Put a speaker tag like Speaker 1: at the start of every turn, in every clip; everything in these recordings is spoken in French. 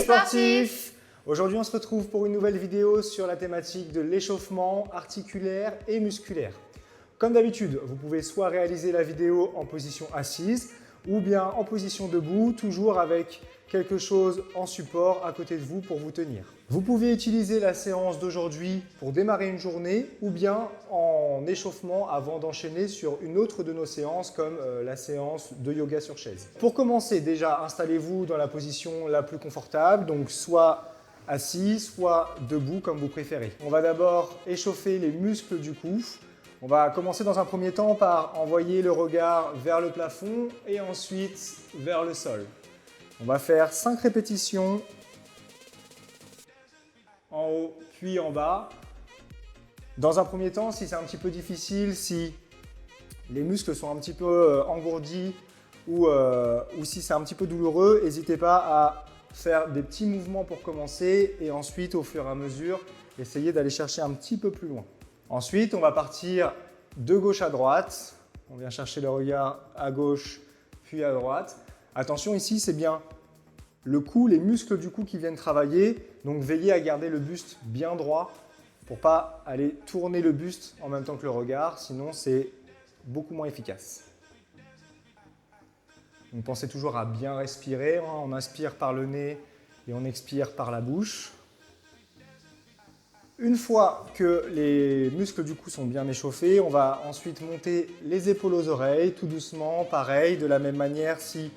Speaker 1: sportifs! Aujourd'hui, on se retrouve pour une nouvelle vidéo sur la thématique de l'échauffement articulaire et musculaire. Comme d'habitude, vous pouvez soit réaliser la vidéo en position assise ou bien en position debout, toujours avec quelque chose en support à côté de vous pour vous tenir. Vous pouvez utiliser la séance d'aujourd'hui pour démarrer une journée ou bien en échauffement avant d'enchaîner sur une autre de nos séances comme la séance de yoga sur chaise. Pour commencer, déjà installez-vous dans la position la plus confortable, donc soit assis, soit debout comme vous préférez. On va d'abord échauffer les muscles du cou. On va commencer dans un premier temps par envoyer le regard vers le plafond et ensuite vers le sol. On va faire 5 répétitions en haut puis en bas. Dans un premier temps, si c'est un petit peu difficile, si les muscles sont un petit peu engourdis ou si c'est un petit peu douloureux, n'hésitez pas à faire des petits mouvements pour commencer et ensuite, au fur et à mesure, essayez d'aller chercher un petit peu plus loin. Ensuite, on va partir de gauche à droite. On vient chercher le regard à gauche puis à droite. Attention, ici, c'est bien le cou, les muscles du cou qui viennent travailler. Donc, veillez à garder le buste bien droit pour ne pas aller tourner le buste en même temps que le regard. Sinon, c'est beaucoup moins efficace. Donc, pensez toujours à bien respirer. On inspire par le nez et on expire par la bouche. Une fois que les muscles du cou sont bien échauffés, on va ensuite monter les épaules aux oreilles, tout doucement, pareil, de la même manière. Si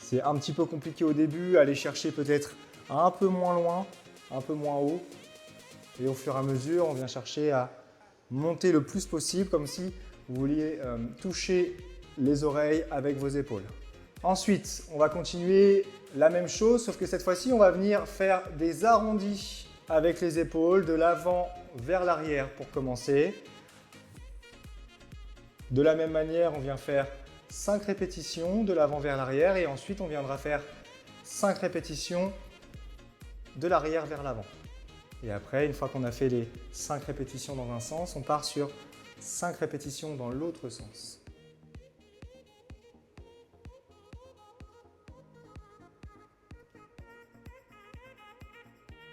Speaker 1: c'est un petit peu compliqué au début, allez chercher peut-être un peu moins loin, un peu moins haut. Et au fur et à mesure, on vient chercher à monter le plus possible, comme si vous vouliez toucher les oreilles avec vos épaules. Ensuite, on va continuer la même chose, sauf que cette fois-ci, on va venir faire des arrondis avec les épaules, de l'avant vers l'arrière pour commencer. De la même manière, on vient faire 5 répétitions de l'avant vers l'arrière et ensuite on viendra faire 5 répétitions de l'arrière vers l'avant. Et après, une fois qu'on a fait les 5 répétitions dans un sens, on part sur 5 répétitions dans l'autre sens.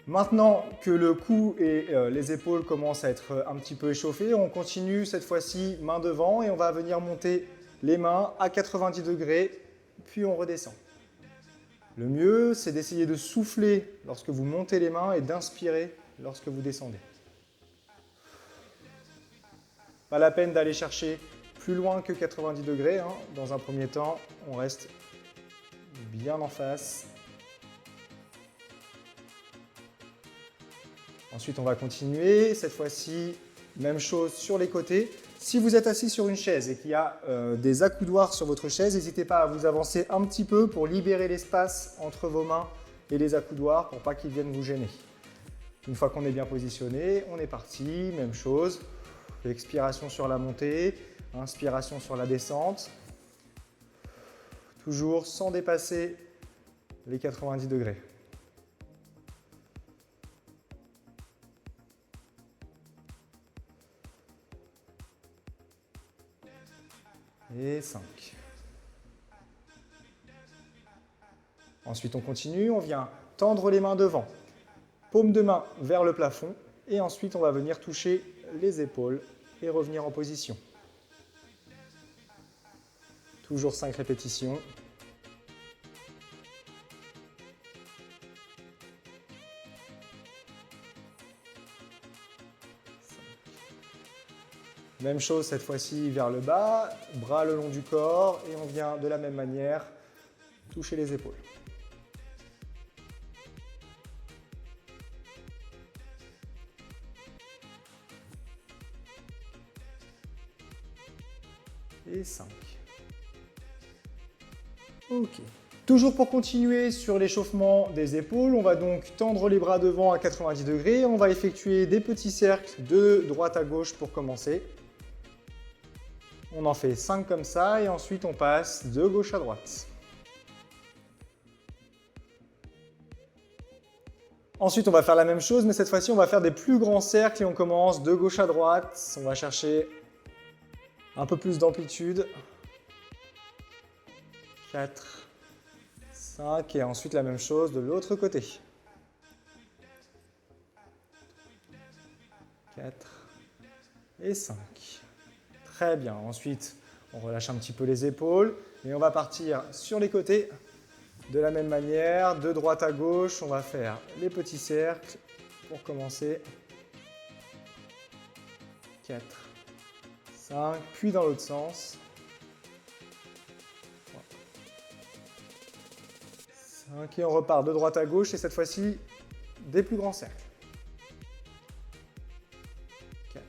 Speaker 1: Maintenant que le cou et les épaules commencent à être un petit peu échauffés, on continue cette fois-ci main devant et on va venir monter les mains à 90 degrés, puis on redescend. Le mieux, c'est d'essayer de souffler lorsque vous montez les mains et d'inspirer lorsque vous descendez. Pas la peine d'aller chercher plus loin que 90 degrés. Dans un premier temps, on reste bien en face. Ensuite, on va continuer. Cette fois-ci, même chose sur les côtés. Si vous êtes assis sur une chaise et qu'il y a des accoudoirs sur votre chaise, n'hésitez pas à vous avancer un petit peu pour libérer l'espace entre vos mains et les accoudoirs pour pas qu'ils viennent vous gêner. Une fois qu'on est bien positionné, on est parti. Même chose. Expiration sur la montée, inspiration sur la descente. Toujours sans dépasser les 90 degrés. Et 5. Ensuite, on continue, on vient tendre les mains devant, paume de main vers le plafond, et ensuite on va venir toucher les épaules et revenir en position. Toujours 5 répétitions. Même chose cette fois-ci vers le bas, bras le long du corps et on vient de la même manière toucher les épaules. Et 5. Ok. Toujours pour continuer sur l'échauffement des épaules, on va donc tendre les bras devant à 90 degrés. On va effectuer des petits cercles de droite à gauche pour commencer. On en fait 5 comme ça et ensuite on passe de gauche à droite. Ensuite, on va faire la même chose, mais cette fois-ci, on va faire des plus grands cercles et on commence de gauche à droite. On va chercher un peu plus d'amplitude. 4, 5 et ensuite la même chose de l'autre côté. 4 et 5. Très bien. Ensuite, on relâche un petit peu les épaules et on va partir sur les côtés. De la même manière, de droite à gauche, on va faire les petits cercles pour commencer. 4, 5, puis dans l'autre sens. 5 et on repart de droite à gauche et cette fois-ci, des plus grands cercles. 4,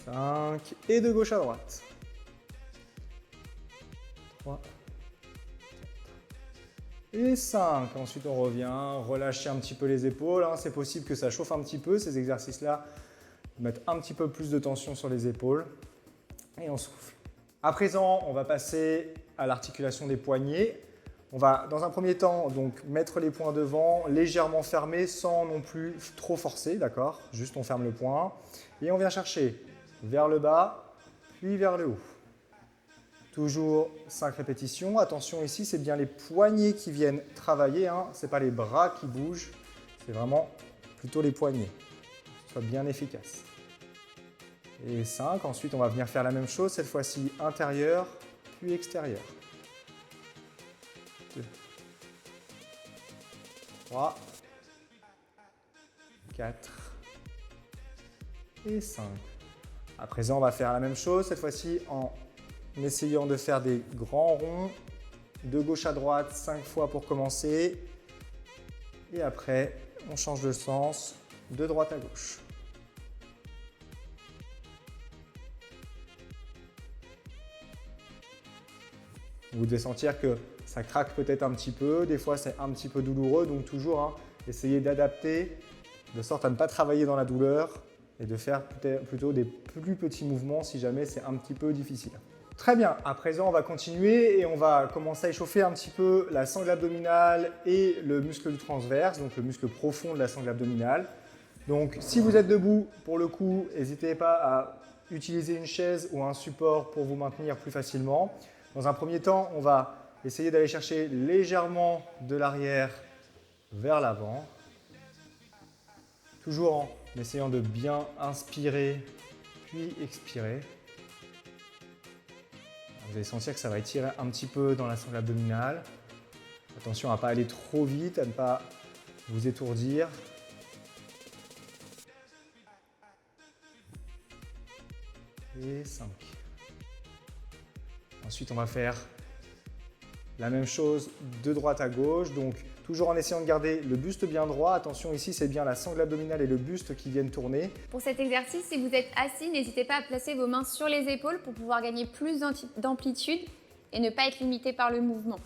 Speaker 1: 5 et de gauche à droite. 3, et 5. Ensuite, on revient, relâcher un petit peu les épaules. C'est possible que ça chauffe un petit peu. Ces exercices-là mettent un petit peu plus de tension sur les épaules. Et on souffle. À présent, on va passer à l'articulation des poignets. On va, dans un premier temps, donc, mettre les poings devant, légèrement fermés, sans non plus trop forcer, d'accord? Juste, on ferme le poing. Et on vient chercher vers le bas, puis vers le haut. Toujours 5 répétitions. Attention ici, c'est bien les poignets qui viennent travailler. Ce n'est pas les bras qui bougent. C'est vraiment plutôt les poignets. Que ce soit bien efficace. Et 5. Ensuite, on va venir faire la même chose. Cette fois-ci, intérieur, puis extérieur. 2, 3, 4 et 5. À présent, on va faire la même chose. Cette fois-ci, en essayant de faire des grands ronds, de gauche à droite, 5 fois pour commencer. Et après, on change de sens, de droite à gauche. Vous devez sentir que ça craque peut-être un petit peu. Des fois, c'est un petit peu douloureux. Donc toujours, essayez d'adapter de sorte à ne pas travailler dans la douleur et de faire plutôt des plus petits mouvements si jamais c'est un petit peu difficile. Très bien, à présent on va continuer et on va commencer à échauffer un petit peu la sangle abdominale et le muscle du transverse, donc le muscle profond de la sangle abdominale. Donc si vous êtes debout, pour le coup, n'hésitez pas à utiliser une chaise ou un support pour vous maintenir plus facilement. Dans un premier temps, on va essayer d'aller chercher légèrement de l'arrière vers l'avant. Toujours en essayant de bien inspirer puis expirer. Vous allez sentir que ça va étirer un petit peu dans la sangle abdominale. Attention à ne pas aller trop vite, à ne pas vous étourdir. Et 5. Ensuite, on va faire la même chose de droite à gauche. Donc, toujours en essayant de garder le buste bien droit. Attention, ici, c'est bien la sangle abdominale et le buste qui viennent tourner.
Speaker 2: Pour cet exercice, si vous êtes assis, n'hésitez pas à placer vos mains sur les épaules pour pouvoir gagner plus d'amplitude et ne pas être limité par le mouvement.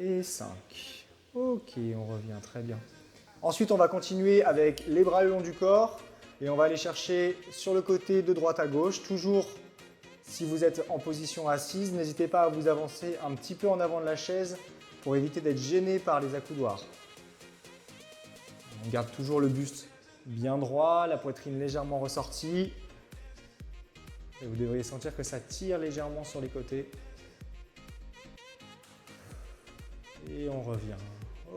Speaker 1: Et 5. Ok, on revient très bien. Ensuite, on va continuer avec les bras le long du corps et on va aller chercher sur le côté de droite à gauche. Toujours, si vous êtes en position assise, n'hésitez pas à vous avancer un petit peu en avant de la chaise pour éviter d'être gêné par les accoudoirs. On garde toujours le buste bien droit, la poitrine légèrement ressortie. Et vous devriez sentir que ça tire légèrement sur les côtés. Et on revient.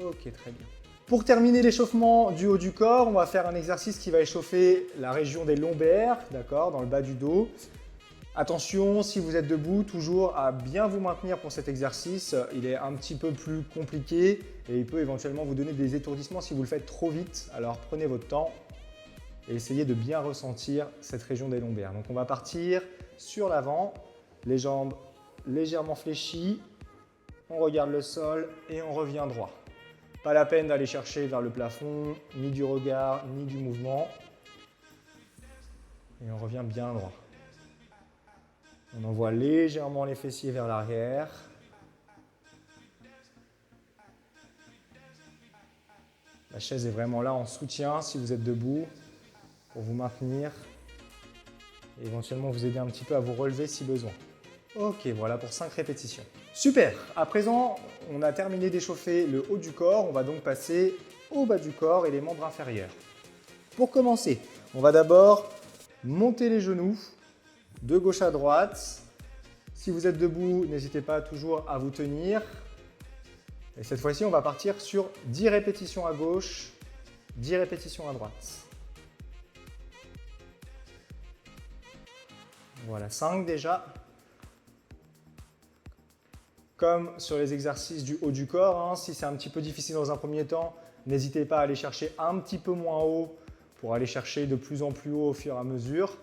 Speaker 1: Ok, très bien. Pour terminer l'échauffement du haut du corps, on va faire un exercice qui va échauffer la région des lombaires, d'accord, dans le bas du dos. Attention, si vous êtes debout, toujours à bien vous maintenir pour cet exercice. Il est un petit peu plus compliqué et il peut éventuellement vous donner des étourdissements si vous le faites trop vite. Alors prenez votre temps et essayez de bien ressentir cette région des lombaires. Donc on va partir sur l'avant, les jambes légèrement fléchies. On regarde le sol et on revient droit. Pas la peine d'aller chercher vers le plafond, ni du regard, ni du mouvement. Et on revient bien droit. On envoie légèrement les fessiers vers l'arrière. La chaise est vraiment là en soutien si vous êtes debout pour vous maintenir et éventuellement vous aider un petit peu à vous relever si besoin. Ok, voilà pour 5 répétitions. Super! À présent, on a terminé d'échauffer le haut du corps. On va donc passer au bas du corps et les membres inférieurs. Pour commencer, on va d'abord monter les genoux de gauche à droite. Si vous êtes debout, n'hésitez pas toujours à vous tenir. Et cette fois-ci, on va partir sur 10 répétitions à gauche, 10 répétitions à droite. Voilà, 5 déjà. Comme sur les exercices du haut du corps, hein, si c'est un petit peu difficile dans un premier temps, n'hésitez pas à aller chercher un petit peu moins haut pour aller chercher de plus en plus haut au fur et à mesure.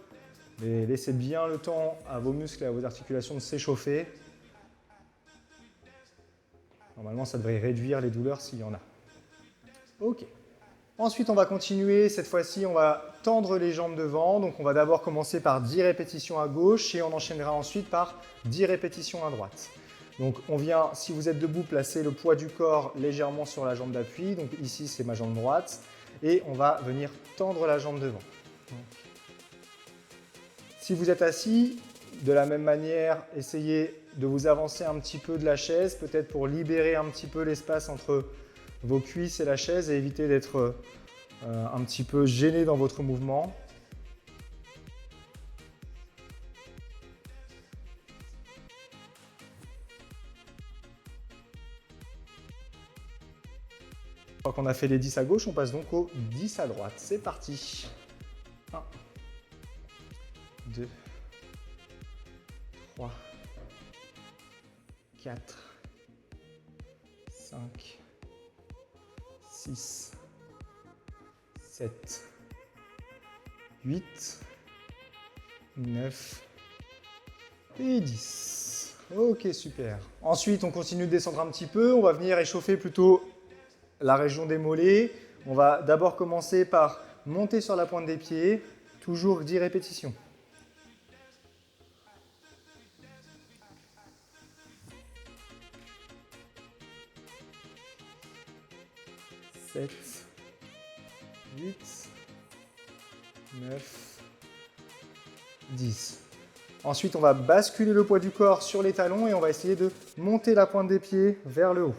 Speaker 1: Mais laissez bien le temps à vos muscles et à vos articulations de s'échauffer. Normalement, ça devrait réduire les douleurs s'il y en a. Ok. Ensuite, on va continuer. Cette fois-ci, on va tendre les jambes devant. Donc, on va d'abord commencer par 10 répétitions à gauche et on enchaînera ensuite par 10 répétitions à droite. Donc, on vient, si vous êtes debout, placer le poids du corps légèrement sur la jambe d'appui. Donc, ici, c'est ma jambe droite. Et on va venir tendre la jambe devant. Si vous êtes assis, de la même manière, essayez de vous avancer un petit peu de la chaise, peut-être pour libérer un petit peu l'espace entre vos cuisses et la chaise et éviter d'être un petit peu gêné dans votre mouvement. Une fois qu'on a fait les 10 à gauche, on passe donc aux 10 à droite. C'est parti. 1, 2, 3, 4, 5, 6, 7, 8, 9 et 10. Ok, super. Ensuite, on continue de descendre un petit peu. On va venir échauffer plutôt la région des mollets. On va d'abord commencer par monter sur la pointe des pieds. Toujours 10 répétitions. 7, 8, 9, 10. Ensuite, on va basculer le poids du corps sur les talons et on va essayer de monter la pointe des pieds vers le haut.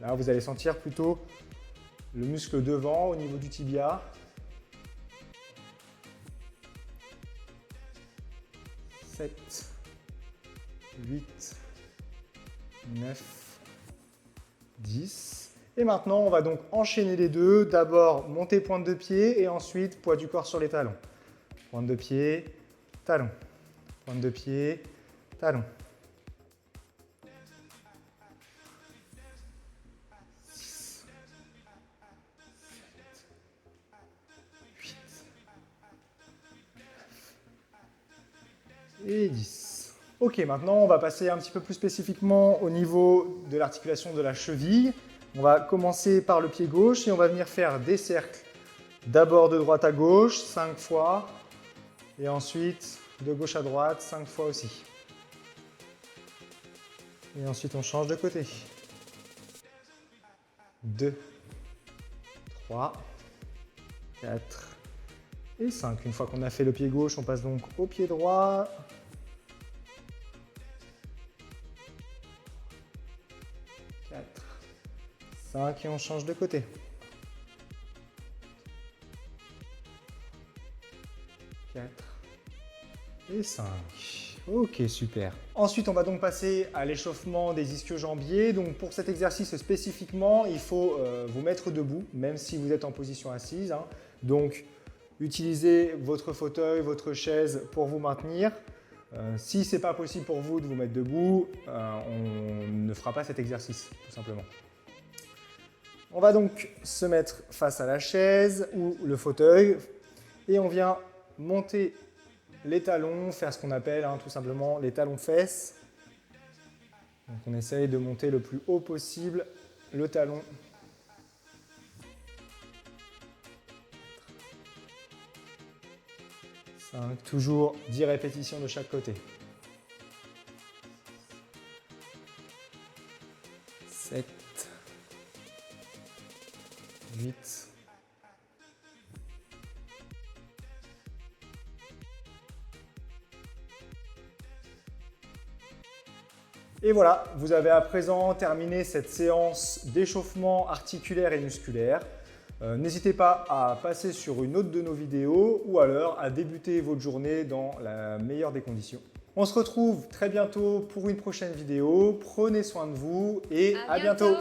Speaker 1: Là, vous allez sentir plutôt le muscle devant au niveau du tibia. 7, 8, 9, 10. Et maintenant, on va donc enchaîner les deux. D'abord, monter pointe de pied et ensuite poids du corps sur les talons. Pointe de pied, talon. Pointe de pied, talon. 6, 7, 8, 9 et 10. Ok, maintenant on va passer un petit peu plus spécifiquement au niveau de l'articulation de la cheville. On va commencer par le pied gauche et on va venir faire des cercles. D'abord de droite à gauche, 5 fois. Et ensuite de gauche à droite, 5 fois aussi. Et ensuite on change de côté. 2, 3, 4 et 5. Une fois qu'on a fait le pied gauche, on passe donc au pied droit. 4, 5 et on change de côté. 4 et 5. Ok, super. Ensuite, on va donc passer à l'échauffement des ischio-jambiers. Donc, pour cet exercice spécifiquement, il faut vous mettre debout, même si vous êtes en position assise, hein. Donc, utilisez votre fauteuil, votre chaise pour vous maintenir. Si ce n'est pas possible pour vous de vous mettre debout, on ne fera pas cet exercice, tout simplement. On va donc se mettre face à la chaise ou le fauteuil et on vient monter les talons, faire ce qu'on appelle tout simplement les talons-fesses. Donc on essaye de monter le plus haut possible le talon. 5, toujours 10 répétitions de chaque côté. 7, 8, 9 Et voilà, vous avez à présent terminé cette séance d'échauffement articulaire et musculaire. N'hésitez pas à passer sur une autre de nos vidéos ou alors à débuter votre journée dans la meilleure des conditions. On se retrouve très bientôt pour une prochaine vidéo. Prenez soin de vous et à bientôt.